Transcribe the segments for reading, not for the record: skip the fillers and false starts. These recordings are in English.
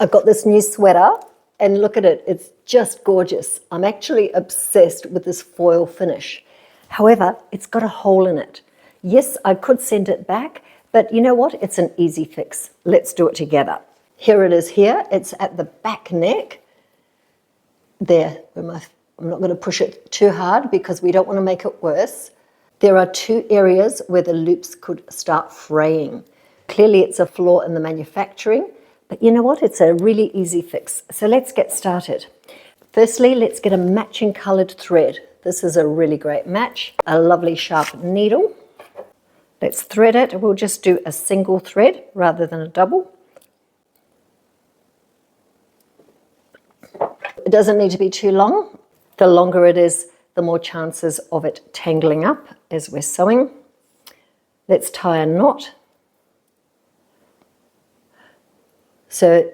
I've got this new sweater and look at it, it's just gorgeous. I'm actually obsessed with this foil finish. However, it's got a hole in it. Yes, I could send it back, but you know what? It's an easy fix. Let's do it together. Here it is here. It's at the back neck. There, I'm not going to push it too hard because we don't want to make it worse. There are two areas where the loops could start fraying. Clearly it's a flaw in the manufacturing, but you know what? It's a really easy fix. So let's get started. Firstly, let's get a matching colored thread. This is a really great match. A lovely sharp needle. Let's thread it. We'll just do a single thread rather than a double. It doesn't need to be too long. The longer it is, the more chances of it tangling up as we're sewing. Let's tie a knot. So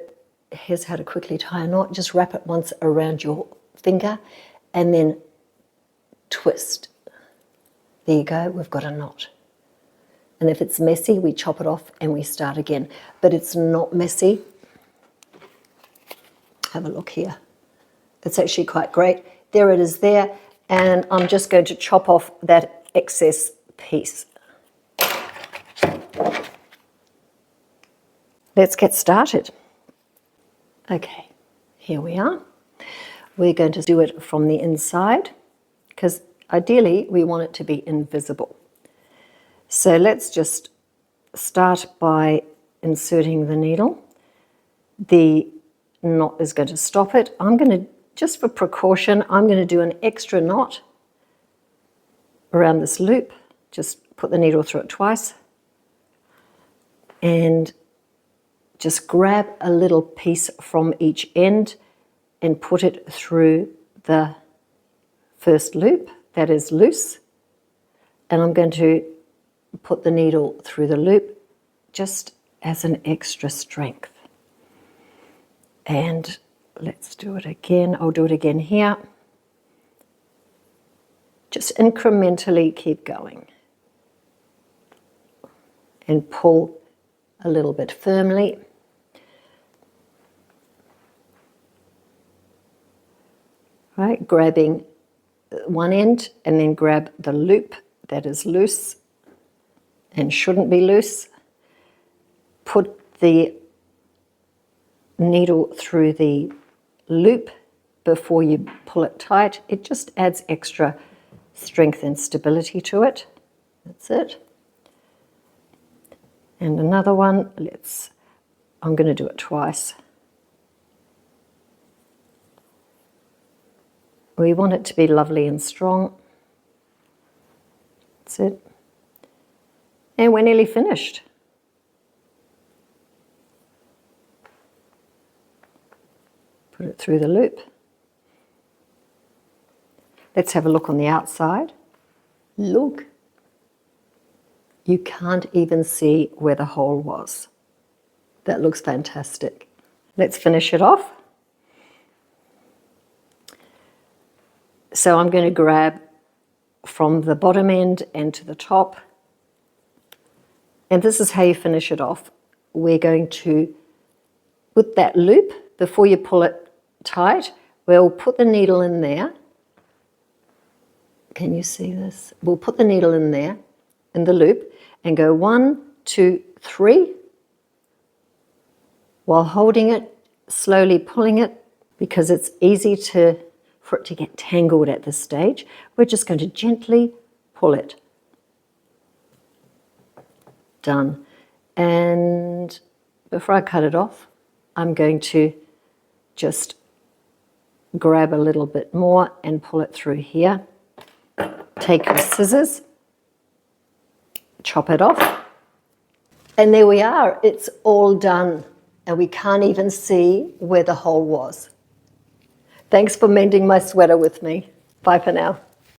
here's how to quickly tie a knot. Just wrap it once around your finger and then twist. There you go, we've got a knot. And if it's messy, we chop it off and we start again. But it's not messy. Have a look here. It's actually quite great. There it is there. And I'm just going to chop off that excess piece. Let's get started. Okay, here we are. We're going to do it from the inside because ideally we want it to be invisible. So let's just start by inserting the needle. The knot is going to stop it. I'm going to, just for precaution, I'm going to do an extra knot around this loop. Just put the needle through it twice and just grab a little piece from each end and put it through the first loop that is loose. And I'm going to put the needle through the loop just as an extra strength. And let's do it again. I'll do it again here. Just incrementally keep going. And pull a little bit firmly. Right, grabbing one end and then grab the loop that is loose and shouldn't be loose. Put the needle through the loop before you pull it tight. It just adds extra strength and stability to it. That's it. And another one, I'm going to do it twice. We want it to be lovely and strong. That's it. And we're nearly finished. Put it through the loop. Let's have a look on the outside. Look. You can't even see where the hole was. That looks fantastic. Let's finish it off. So I'm going to grab from the bottom end and to the top. And this is how you finish it off. We're going to, with that loop, before you pull it tight, we'll put the needle in there. Can you see this? We'll put the needle in there, in the loop, and go 1, 2, 3, while holding it, slowly pulling it, because it's easy for it to get tangled at this stage. We're just going to gently pull it. Done. And before I cut it off, I'm going to just grab a little bit more and pull it through here. Take your scissors, chop it off, and there we are. It's all done, and we can't even see where the hole was. Thanks for mending my sweater with me. Bye for now.